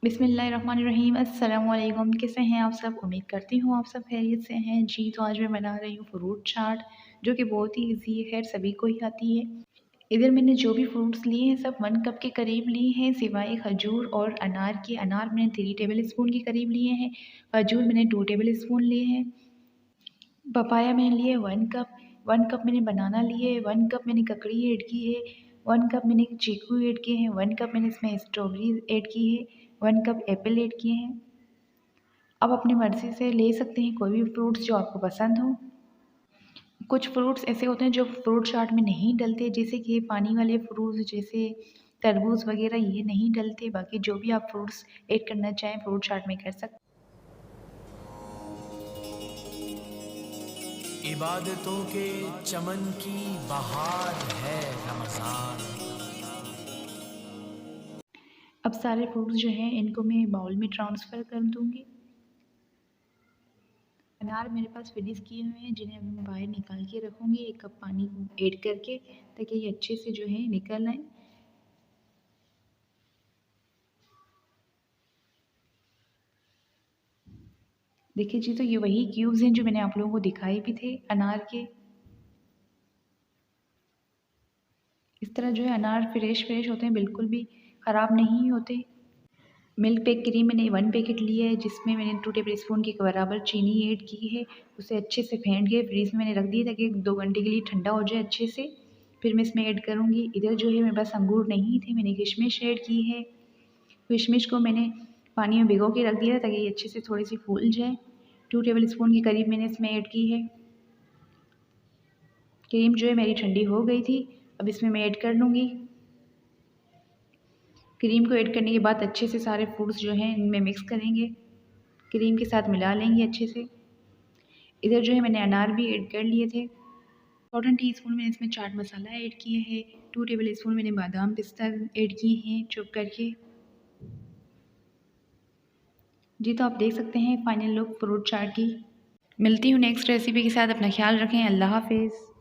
बिस्मिल्लाहिर्रहमानिर्रहीम। अस्सलाम वालेकुम। कैसे हैं आप सब? उम्मीद करती हूँ आप सब खैरियत से हैं जी। तो आज मैं बना रही हूँ फ्रूट चाट, जो कि बहुत ही ईजी है, खैर सभी को ही आती है। इधर मैंने जो भी फ्रूट्स लिए हैं सब 1 कप के करीब लिए हैं, सिवाय खजूर और अनार के। अनार मैंने 3 टेबल स्पून के करीब लिए हैं, खजूर मैंने 2 टेबल स्पून लिए हैं। पपाया मैंने लिए 1 कप, 1 कप मैंने बनाना लिए, 1 कप मैंने ककड़ी ऐड की है, 1 कप मैंने चीकू ऐड किए हैं, 1 कप मैंने इसमें स्ट्रॉबेरी ऐड की है, 1 कप एप्पल ऐड किए हैं। आप अपनी मर्ज़ी से ले सकते हैं कोई भी फ्रूट्स जो आपको पसंद हो। कुछ फ्रूट्स ऐसे होते हैं जो फ्रूट चाट में नहीं डलते, जैसे कि पानी वाले फ्रूट्स जैसे तरबूज वगैरह ये नहीं डलते। बाकी जो भी आप फ्रूट्स ऐड करना चाहें फ्रूट चाट में कर सकते। इबादतों के चमन की बहार है रमज़ान। अब सारे फ्रूट्स जो हैं इनको मैं बाउल में ट्रांसफ़र कर दूँगी। अनार मेरे पास फिनिश किए हुए हैं, जिन्हें अभी मैं बाहर निकाल के रखूँगी 1 कप पानी ऐड करके, ताकि ये अच्छे से जो है निकल आएँ। देखिए जी, तो ये वही क्यूब्स हैं जो मैंने आप लोगों को दिखाए भी थे अनार के। इस तरह जो है अनार फ्रेश होते हैं, बिल्कुल भी ख़राब नहीं होते। मिल्क पेक क्रीम मैंने 1 पैकेट लिया है, जिसमें मैंने 2 टेबल स्पून के बराबर चीनी ऐड की है। उसे अच्छे से फेंट के फ्रीज़ में मैंने रख दिया ताकि 2 घंटे के लिए ठंडा हो जाए अच्छे से। फिर मैं इसमें ऐड करूँगी। इधर जो है मेरे पास अंगूर नहीं थे, मैंने किशमिश ऐड की है। किशमिश को मैंने पानी में भिगो के रख दिया ताकि ये अच्छे से थोड़ी-सी फूल जाए। 2 टेबल स्पून के करीब मैंने इसमें ऐड की है। क्रीम जो है मेरी ठंडी हो गई थी, अब इसमें मैं ऐड कर लूँगी। क्रीम को ऐड करने के बाद अच्छे से सारे फ्रूट्स जो हैं इनमें मिक्स करेंगे, क्रीम के साथ मिला लेंगे अच्छे से। इधर जो है मैंने अनार भी ऐड कर लिए थे। 1/4 टीस्पून मैंने इसमें चाट मसाला ऐड किया है, 2 टेबल स्पून मैंने बादाम पिस्ता ऐड किए हैं चॉप करके। जी, तो आप देख सकते हैं फाइनल लुक फ्रूट चाट की। मिलती हूँ नेक्स्ट रेसिपी के साथ, अपना ख्याल रखें। अल्लाह हाफ़िज़।